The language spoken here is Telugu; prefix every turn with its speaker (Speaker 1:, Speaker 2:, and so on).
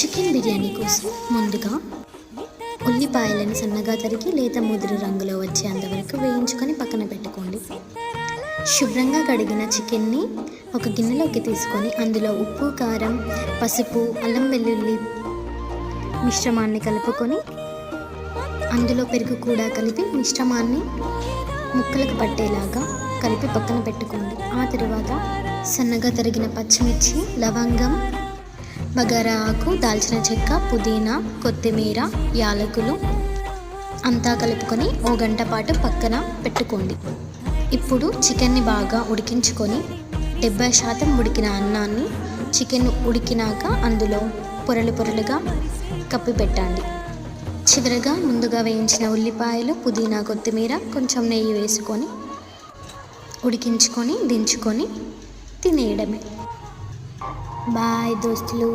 Speaker 1: చికెన్ బిర్యానీ కోసం ముందుగా ఉల్లిపాయలను సన్నగా తరిగి లేత ముదురు రంగులో వచ్చేంతవరకు వేయించుకొని పక్కన పెట్టుకోండి. శుభ్రంగా కడిగిన చికెన్ని ఒక గిన్నెలోకి తీసుకొని అందులో ఉప్పు, కారం, పసుపు, అల్లం వెల్లుల్లి మిశ్రమాన్ని కలుపుకొని అందులో పెరుగు కూడా కలిపి మిశ్రమాన్ని ముక్కలకు పట్టేలాగా కలిపి పక్కన పెట్టుకోండి. ఆ తర్వాత సన్నగా తరిగిన పచ్చిమిర్చి, లవంగం, బగారా ఆకు, దాల్చిన చెక్క, పుదీనా, కొత్తిమీర, యాలకులు అంతా కలుపుకొని ఓ గంట పాటు పక్కన పెట్టుకోండి. ఇప్పుడు చికెన్ని బాగా ఉడికించుకొని 70% ఉడికిన అన్నాన్ని చికెన్ ఉడికినాక అందులో పొరలు పొరలుగా కప్పి పెట్టండి. చివరగా ముందుగా వేయించిన ఉల్లిపాయలు, పుదీనా, కొత్తిమీర, కొంచెం నెయ్యి వేసుకొని ఉడికించుకొని దించుకొని తినేయడమే. బాయ్ దోస్తులు.